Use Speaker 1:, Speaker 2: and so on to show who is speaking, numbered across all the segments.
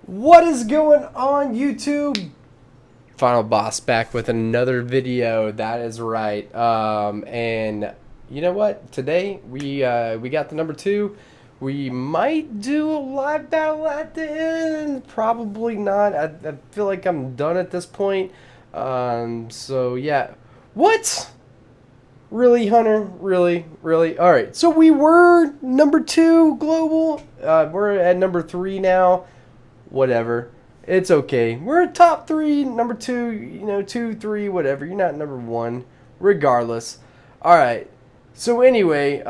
Speaker 1: What is going on, YouTube? Final Boss back with another video. That is right. And you know what? Today we got the number 2. We might do a live battle at the end. Probably not. I feel like I'm done at this point. So yeah. What? Really, Hunter? Really? All right. So we were number 2 global. We're at number 3 now. Whatever, it's okay. We're top 3, number 2, you know, 2, 3, whatever. You're not number 1, regardless. All right. So anyway,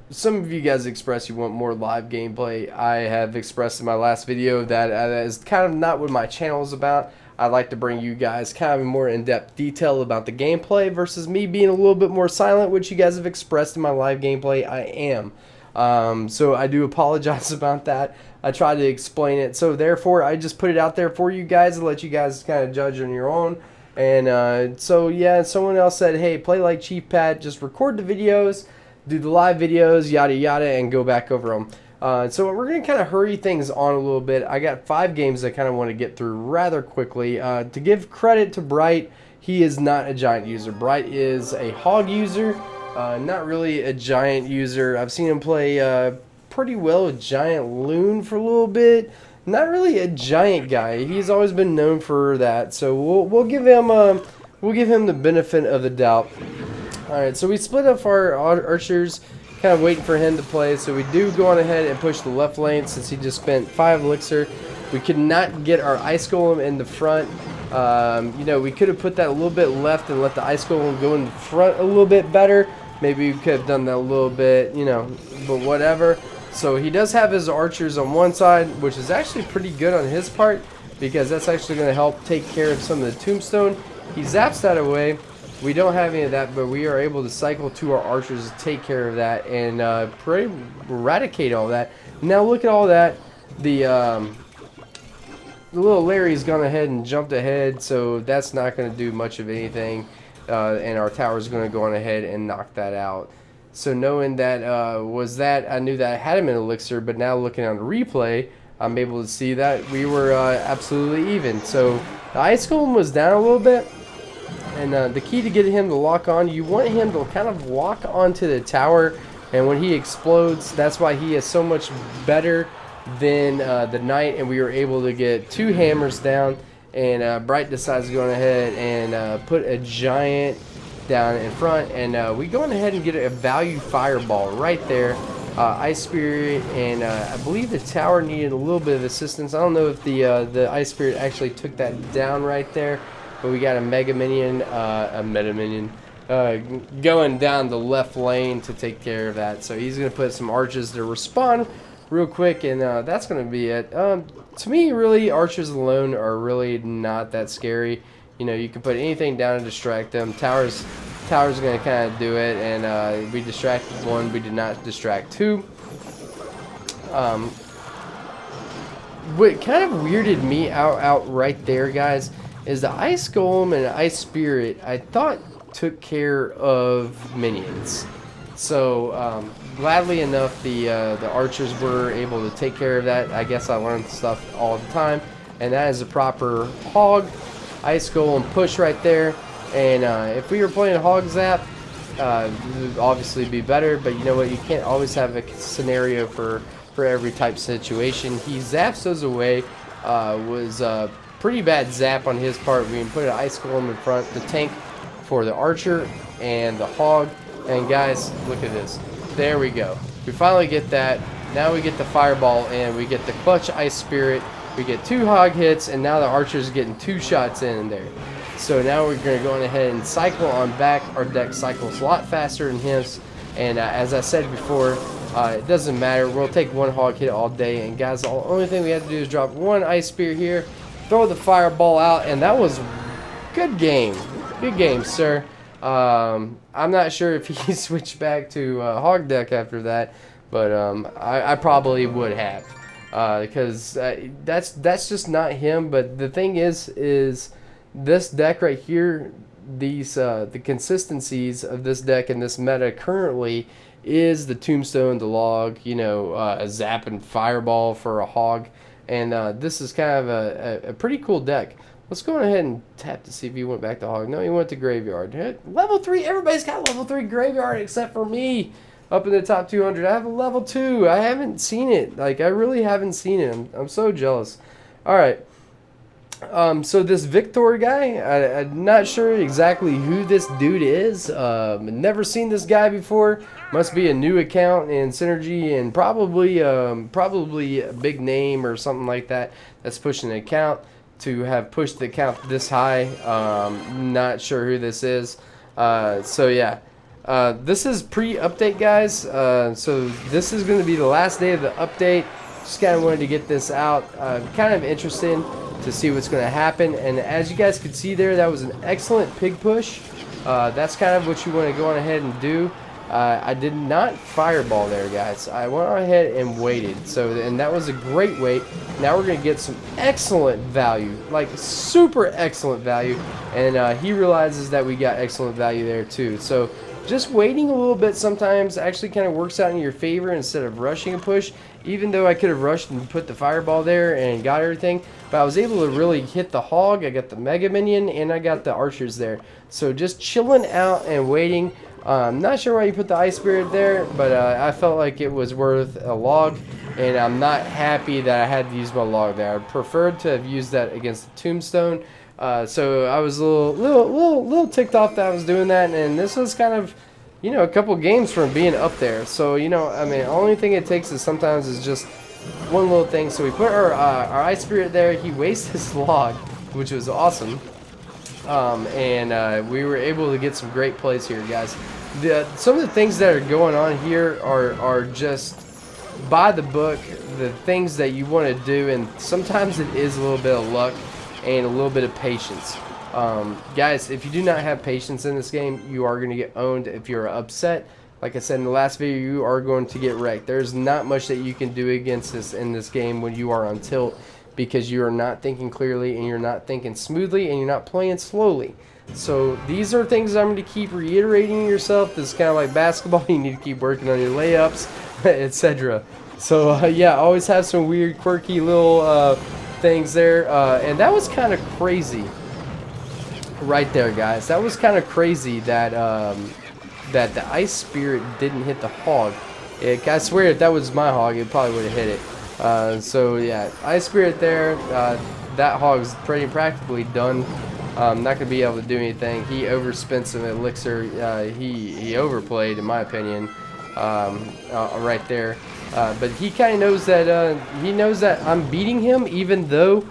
Speaker 1: some of you guys expressed you want more live gameplay. I have expressed in my last video that is kind of not what my channel is about. I'd like to bring you guys kind of more in-depth detail about the gameplay versus me being a little bit more silent, which you guys have expressed in my live gameplay. I am. So I do apologize about that. I tried to explain it, so therefore I just put it out there for you guys to let you guys kind of judge on your own. And so yeah, someone else said, hey, play like Chief Pat, just record the videos, do the live videos, yada yada, and go back over them. So we're going to kind of hurry things on a little bit. I got 5 games I kind of want to get through rather quickly. To give credit to Bright, he is not a giant user. Bright is a hog user. Not really a giant user. I've seen him play pretty well with giant loon for a little bit. Not really a giant guy. He's always been known for that. So we'll give him the benefit of the doubt. All right. So we split up our archers, kind of waiting for him to play. So we do go on ahead and push the left lane since he just spent 5 elixir. We could not get our ice golem in the front. You know, we could have put that a little bit left and let the ice golem go in the front a little bit better. Maybe we could have done that a little bit, you know, but whatever. So he does have his archers on one side, which is actually pretty good on his part because that's actually going to help take care of some of the tombstone. He zaps that away. We don't have any of that, but we are able to cycle to our archers to take care of that and pretty eradicate all that. Now look at all that. The little Larry's gone ahead and jumped ahead, so that's not going to do much of anything. And our tower is going to go on ahead and knock that out. So knowing that I knew that I had him in elixir, but now looking on the replay, I'm able to see that we were absolutely even. So the ice golem was down a little bit, and the key to getting him to lock on, you want him to kind of walk onto the tower, and when he explodes, that's why he is so much better than the knight, and we were able to get 2 hammers down. And Bright decides to go ahead and put a giant down in front, and we go on ahead and get a value fireball right there. Ice Spirit, and I believe the tower needed a little bit of assistance. I don't know if the Ice Spirit actually took that down right there, but we got a mega minion, going down the left lane to take care of that. So he's going to put some archers to respawn real quick, and that's going to be it. To me, really, archers alone are really not that scary. You know, you can put anything down and distract them. Tower's going to kind of do it, and we distracted 1. We did not distract 2. What kind of weirded me out right there, guys, is the Ice Golem and Ice Spirit, I thought, took care of minions. So gladly enough, the archers were able to take care of that. I guess I learned stuff all the time, and that is a proper hog ice golem push right there. And if we were playing hog zap, it would obviously be better, but you know what, you can't always have a scenario for every type of situation. He zaps those away. Was a pretty bad zap on his part. We can put an ice golem in front, the tank for the archer and the hog. And guys, look at this. There we go. We finally get that. Now we get the fireball, and we get the clutch ice spirit. We get 2 hog hits, and now the archer's getting 2 shots in there. So now we're going to go on ahead and cycle on back. Our deck cycles a lot faster than his. And as I said before, it doesn't matter. We'll take 1 hog hit all day. And guys, the only thing we have to do is drop 1 ice spear here, throw the fireball out, and that was good game. Good game, sir. I'm not sure if he switched back to hog deck after that, but I probably would have, because that's just not him. But the thing is this deck right here, the consistencies of this deck and this meta currently is the tombstone, the log, you know, a zap and fireball for a hog. And this is kind of a pretty cool deck. Let's go ahead and tap to see if he went back to hog. No, he went to graveyard. Level 3, everybody's got level 3 graveyard except for me. Up in the top 200, I have a level 2. I haven't seen it. Like, I really haven't seen it. I'm so jealous. All right. So this Victor guy, I'm not sure exactly who this dude is. Never seen this guy before. Must be a new account in Synergy, and probably a big name or something like that that's pushing an account to have pushed the account this high. Not sure who this is. So yeah. This is pre-update, guys. So this is going to be the last day of the update. Just kind of wanted to get this out. Kind of interested to see what's going to happen. And as you guys could see there, that was an excellent pig push. That's kind of what you want to go on ahead and do. I did not fireball there, guys. I went on ahead and waited. And that was a great wait. Now we're going to get some excellent value, like super excellent value. And he realizes that we got excellent value there too. So just waiting a little bit sometimes actually kind of works out in your favor instead of rushing a push. Even though I could have rushed and put the fireball there and got everything, but I was able to really hit the hog. I got the mega minion and I got the archers there. So just chilling out and waiting. Not sure why you put the ice spirit there, but I felt like it was worth a log, and I'm not happy that I had to use my log there. I preferred to have used that against the tombstone. So I was a little ticked off that I was doing that, and this was kind of, you know, a couple games from being up there. So, you know, I mean, the only thing it takes is sometimes is just one little thing. So we put our ice spirit there. He wasted his log, which was awesome. And we were able to get some great plays here, guys. Some of the things that are going on here are just by the book, the things that you want to do, and sometimes it is a little bit of luck and a little bit of patience. Guys, if you do not have patience in this game, you are going to get owned. If you're upset, like I said in the last video, you are going to get wrecked. There's not much that you can do against this in this game when you are on tilt, because you are not thinking clearly and you're not thinking smoothly and you're not playing slowly. So these are things I'm going to keep reiterating yourself. This is kind of like basketball. You need to keep working on your layups, etc. So yeah, always have some weird, quirky little things there. And that was kind of crazy right there, guys. That was kind of crazy that that the ice spirit didn't hit the hog. I swear if that was my hog, it probably would have hit it. So yeah, ice spirit there. That hog's pretty practically done. Not gonna be able to do anything. He overspent some elixir. He overplayed, in my opinion, right there. But he kind of knows that I'm beating him, even though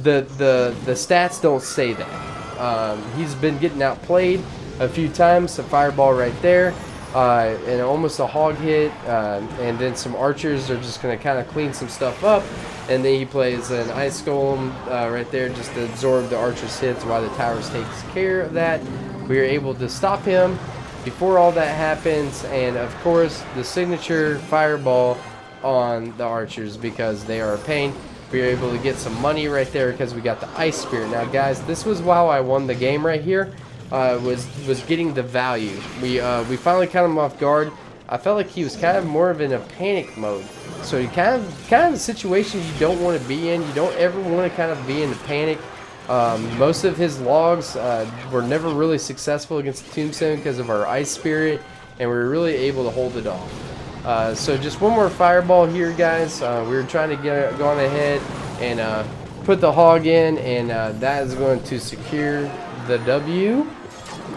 Speaker 1: the stats don't say that. He's been getting outplayed a few times. A fireball right there, and almost a hog hit, and then some archers are just going to kind of clean some stuff up, and then he plays an ice golem right there just to absorb the archer's hits while the towers takes care of that. We are able to stop him before all that happens, and of course the signature fireball on the archers because they are a pain. We were able to get some money right there because we got the ice spirit. Now guys, this was how I won the game right here. Was getting the value. We finally caught him off guard. I felt like he was kind of more of in a panic mode. So he kind of a situation you don't want to be in. You don't ever want to kind of be in a panic. Most of his logs were never really successful against the tombstone because of our ice spirit, and we were really able to hold it off. So just one more fireball here, guys. We were trying to go on ahead and put the hog in, and that is going to secure the W.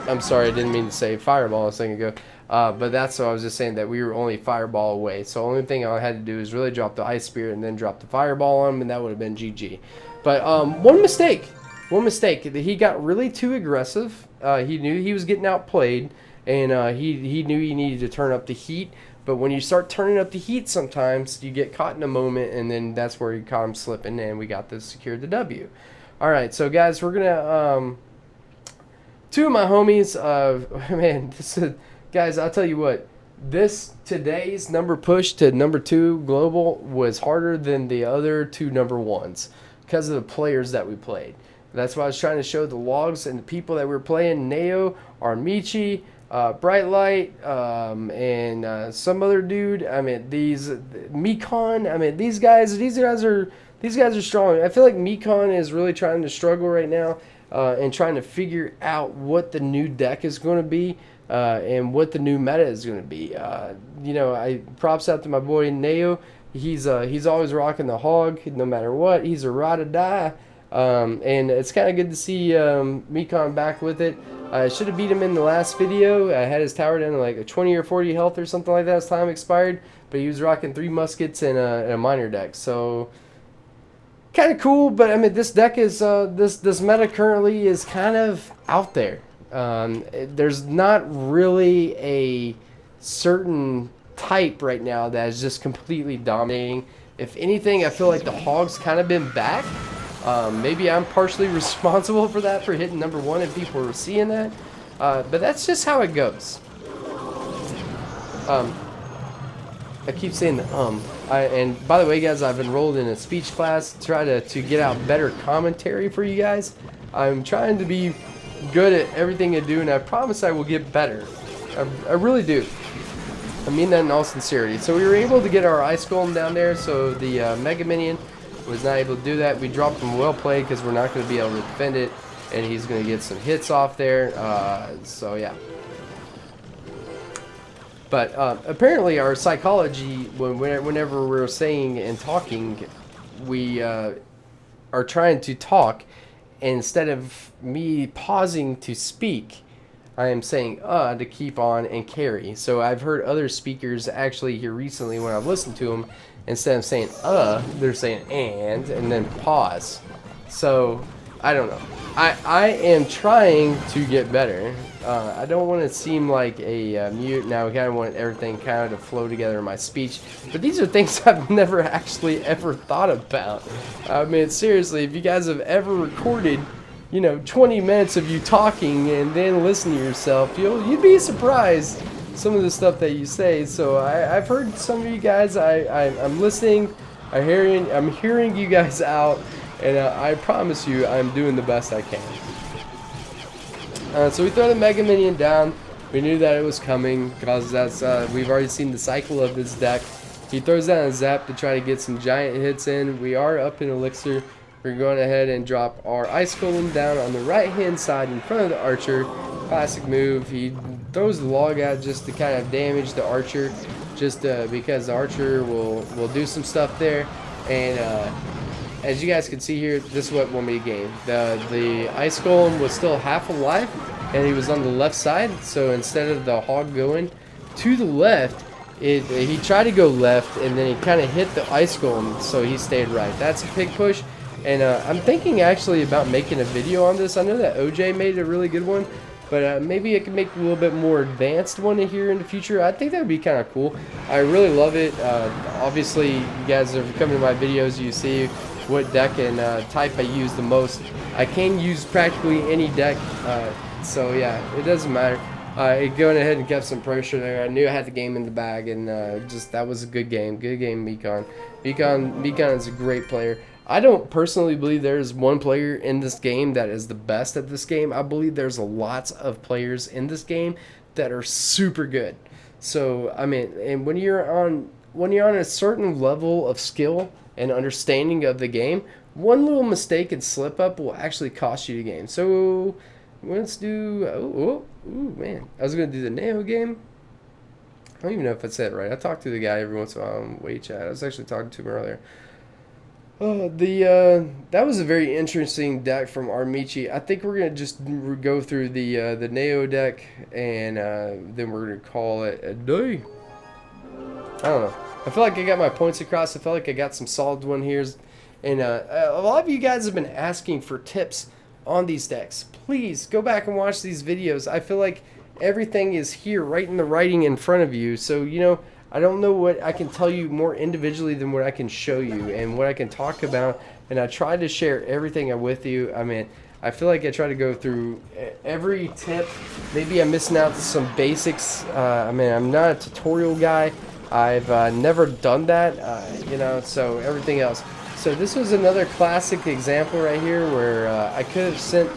Speaker 1: I'm sorry, I didn't mean to say fireball a second ago. But that's what I was just saying, that we were only fireball away. So the only thing I had to do is really drop the ice spirit and then drop the fireball on him, and that would have been GG. But one mistake. He got really too aggressive. He knew he was getting outplayed, and he knew he needed to turn up the heat. But when you start turning up the heat, sometimes you get caught in a moment, and then that's where you caught him slipping, and we got this secured the W. All right, so guys, we're gonna two of my homies. Man, guys, I'll tell you what. Today's number push to number 2 global was harder than the other 2 number 1s because of the players that we played. That's why I was trying to show the logs and the people that we were playing. Neo, Armici, Bright Light, and some other dude. I mean, these Mekon. I mean, these guys are these guys are strong. I feel like Mekon is really trying to struggle right now and trying to figure out what the new deck is going to be and what the new meta is going to be. You know, I props out to my boy Neo. He's always rocking the hog no matter what. He's a ride or die. And it's kind of good to see Mekon back with it. I should have beat him in the last video. I had his tower down to like a 20 or 40 health or something like that as time expired. But he was rocking 3 muskets and a miner deck. So kind of cool. But I mean, this deck is this meta currently is kind of out there. There's not really a certain type right now that is just completely dominating. If anything, I feel like the hog's kind of been back. Maybe I'm partially responsible for that, for hitting #1 and people are seeing that. But that's just how it goes. I keep saying the and by the way, guys, I've enrolled in a speech class to try to get out better commentary for you guys. I'm trying to be good at everything I do, and I promise I will get better. I really do. I mean that in all sincerity. So we were able to get our ice golem down there, so the Mega Minion was not able to do that. We dropped him well played because we're not going to be able to defend it, and he's going to get some hits off there. So yeah. But apparently our psychology, whenever we're saying and talking, we are trying to talk. Instead of me pausing to speak, I am saying to keep on and carry. So I've heard other speakers actually here recently when I've listened to them, instead of saying they're saying and then pause. So I don't know. I am trying to get better. I don't want to seem like a mute. Now I kind of want everything kind of to flow together in my speech. But these are things I've never actually ever thought about. I mean, seriously, if you guys have ever recorded, you know, 20 minutes of you talking and then listen to yourself, you'd be surprised some of the stuff that you say. So I've heard some of you guys. I'm listening. I'm hearing you guys out. And I promise you, I'm doing the best I can. So we throw the Mega Minion down. We knew that it was coming because that's we've already seen the cycle of this deck. He throws down a Zap to try to get some giant hits in. We are up in Elixir. We're going ahead and drop our Ice Golem down on the right-hand side in front of the Archer. Classic move. He throws the log out just to kind of damage the Archer, just because the Archer will do some stuff there. And as you guys can see here, this is what won me the game. The Ice Golem was still half alive, and he was on the left side. So instead of the hog going to the left, he tried to go left, and then he kind of hit the Ice Golem, so he stayed right. That's a pig push, and I'm thinking actually about making a video on this. I know that OJ made a really good one, but maybe I could make a little bit more advanced one here in the future. I think that would be kind of cool. I really love it. Obviously, you guys are coming to my videos, you see what deck and type I use the most. I can use practically any deck, so yeah, it doesn't matter. Going ahead and kept some pressure there. I knew I had the game in the bag, and just that was a good game. Good game, Mekon. Mekon is a great player. I don't personally believe there's one player in this game that is the best at this game. I believe there's lots of players in this game that are super good. So I mean, and when you're on a certain level of skill and understanding of the game, one little mistake and slip up will actually cost you the game. So let's do oh man, I was gonna do the Neo game. I don't even know if I said it right. I talk to the guy every once in a while on Wait Chat. I was actually talking to him earlier. That was a very interesting deck from Armici. I think we're gonna just go through the Neo deck, and then we're gonna call it a day. I don't know. I feel like I got my points across. I feel like I got some solid one here. And a lot of you guys have been asking for tips on these decks. Please go back and watch these videos. I feel like everything is here right in the writing in front of you. So, you know, I don't know what I can tell you more individually than what I can show you and what I can talk about. And I try to share everything with you. I mean, I feel like I try to go through every tip. Maybe I'm missing out to some basics. I mean, I'm not a tutorial guy. I've never done that, you know, so everything else. So this was another classic example right here where I could have sent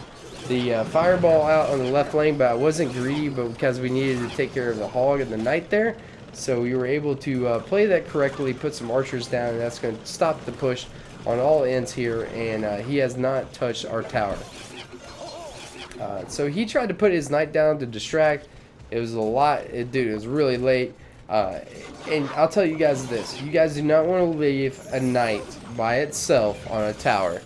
Speaker 1: the fireball out on the left lane, but I wasn't greedy, but because we needed to take care of the hog and the knight there. So we were able to play that correctly, put some archers down, and that's going to stop the push on all ends here, and he has not touched our tower. So he tried to put his knight down to distract. It was a lot. Dude, it was really late. And I'll tell you guys this. You guys do not want to leave a knight by itself on a tower.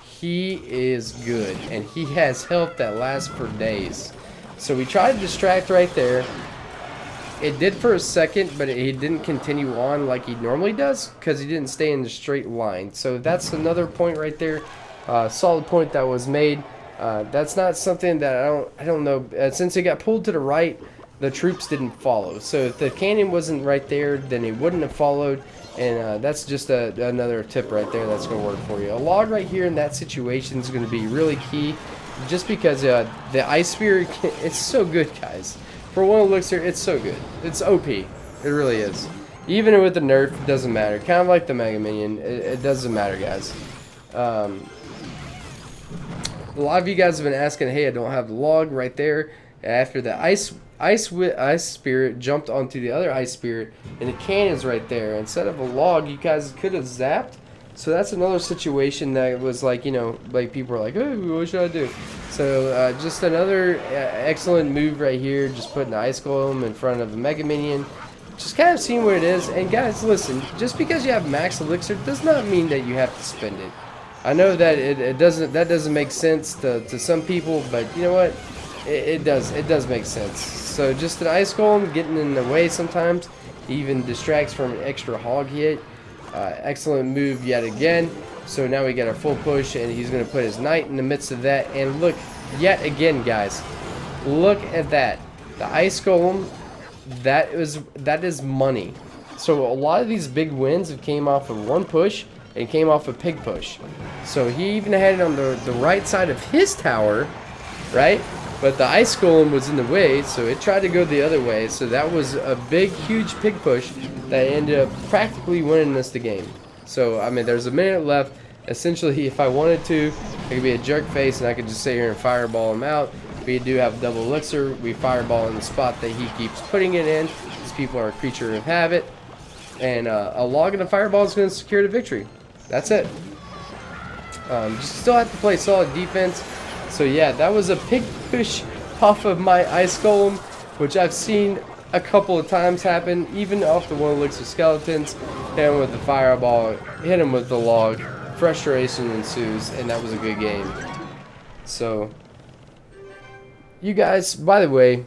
Speaker 1: He is good, and he has help that lasts for days. So we tried to distract right there. It did for a second, but he didn't continue on like he normally does because he didn't stay in the straight line. So that's another point right there. Solid point that was made. That's not something that I don't know. Since it got pulled to the right, the troops didn't follow. So if the cannon wasn't right there, then it wouldn't have followed. And that's just another tip right there that's going to work for you. A log right here in that situation is going to be really key, just because the ice spear, it's so good, guys. For one elixir, it's so good. It's OP. It really is. Even with the nerf, it doesn't matter. Kind of like the Mega Minion, it doesn't matter, guys. A lot of you guys have been asking, hey, I don't have the log right there. After the ice spirit jumped onto the other ice spirit, and the cannon's right there. Instead of a log, you guys could have zapped. So that's another situation that was like, you know, like people were like, oh, what should I do? So just another excellent move right here. Just putting the ice golem in front of the Mega Minion. Just kind of seeing what it is. And guys, listen, just because you have max elixir does not mean that you have to spend it. I know that that doesn't make sense to some people, but you know what? It does make sense. So just an ice golem getting in the way sometimes, even distracts from an extra hog hit. Excellent move yet again. So now we got our full push, and he's going to put his knight in the midst of that. And look, yet again, guys, look at that. The ice golem, that is money. So a lot of these big wins have came off of one push and came off a pig push. So he even had it on the right side of his tower, right? But the ice golem was in the way, so it tried to go the other way. So that was a big, huge pig push that ended up practically winning us the game. So, I mean, there's a minute left. Essentially, if I wanted to, I could be a jerk face and I could just sit here and fireball him out. We do have double elixir. We fireball in the spot that he keeps putting it in. These people are a creature of habit. And a log and a fireball is going to secure the victory. That's it. Just still have to play solid defense. So yeah, that was a pig push off of my ice golem, which I've seen a couple of times happen, even off the one elixir skeletons. Hit him with the fireball, hit him with the log, frustration ensues, and that was a good game. So, you guys, by the way,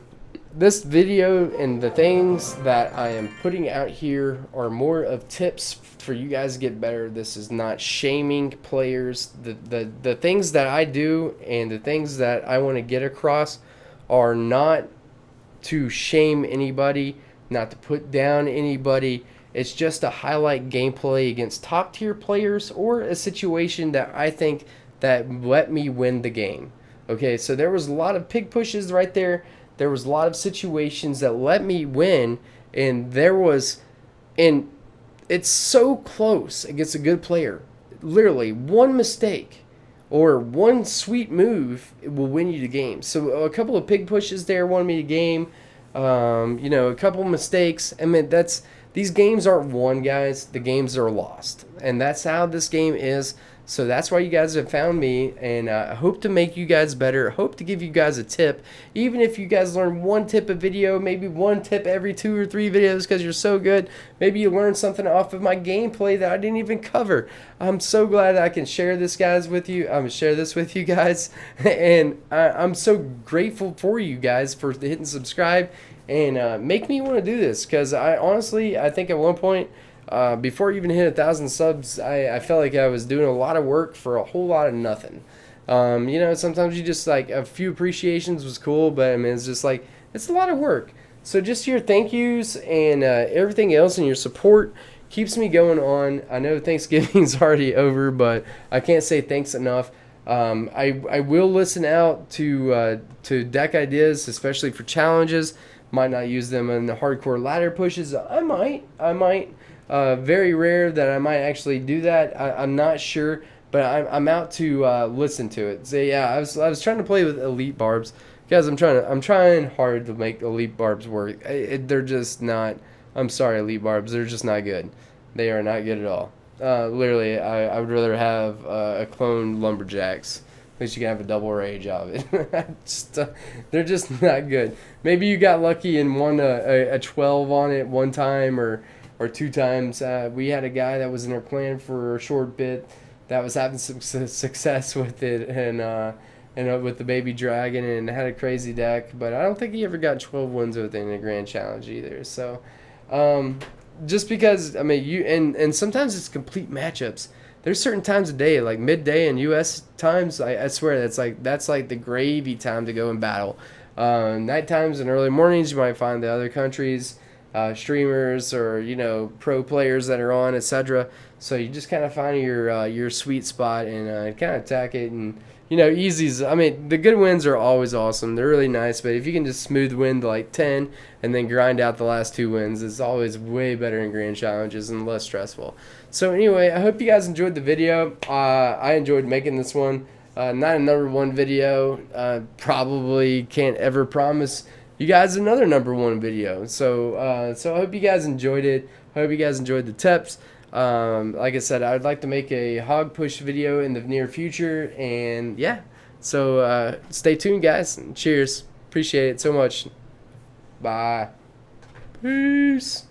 Speaker 1: this video and the things that I am putting out here are more of tips for you guys to get better. This is not shaming players. The things that I do and the things that I want to get across are not to shame anybody, not to put down anybody. It's just to highlight gameplay against top tier players or a situation that I think that let me win the game. Okay, so there was a lot of pig pushes right there. There was a lot of situations that let me win, and it's so close against a good player. Literally, one mistake or one sweet move will win you the game. So a couple of pig pushes there won me the game. You know, a couple of mistakes. I mean, these games aren't won, guys. The games are lost, and that's how this game is. So that's why you guys have found me, and I hope to make you guys better. I hope to give you guys a tip. Even if you guys learn one tip a video, maybe one tip every 2 or 3 videos because you're so good. Maybe you learn something off of my gameplay that I didn't even cover. I'm so glad I can share this with you guys. And I'm so grateful for you guys for hitting subscribe and make me want to do this, because I think at one point, before I even hit 1,000 subs, I felt like I was doing a lot of work for a whole lot of nothing. You know, sometimes you just like a few appreciations was cool, but I mean, it's just like, it's a lot of work. So just your thank yous and everything else and your support keeps me going on. I know Thanksgiving's already over, but I can't say thanks enough. I will listen out to deck ideas, especially for challenges. Might not use them in the hardcore ladder pushes. I might. Very rare that I might actually do that. I'm not sure, but I'm out to listen to it. So yeah, I was trying to play with elite barbs, guys. I'm trying hard to make elite barbs work. They're just not. I'm sorry, elite barbs. They're just not good. They are not good at all. Literally, I would rather have a clone lumberjacks. At least you can have a double rage of it. Just, they're just not good. Maybe you got lucky and won a 12 on it one time or two times. We had a guy that was in our clan for a short bit that was having some success with it and with the baby dragon and had a crazy deck. But I don't think he ever got 12 wins with it in a grand challenge either. So. Just because I mean and sometimes it's complete matchups. There's certain times of day like midday and U.S. times. I swear that's like the gravy time to go and battle. Night times and early mornings you might find the other countries, streamers or pro players that are on, etc. So you just kind of find your sweet spot and kind of attack it and. Easies. I mean, the good wins are always awesome. They're really nice, but if you can just smooth win to like 10 and then grind out the last 2 wins, it's always way better in grand challenges and less stressful. So anyway, I hope you guys enjoyed the video. I enjoyed making this one. Not a #1 video. Probably can't ever promise you guys another #1 video. So I hope you guys enjoyed it. I hope you guys enjoyed the tips. Like I said, I'd like to make a hog push video in the near future, and yeah, so stay tuned, guys, and cheers. Appreciate it so much. Bye. Peace.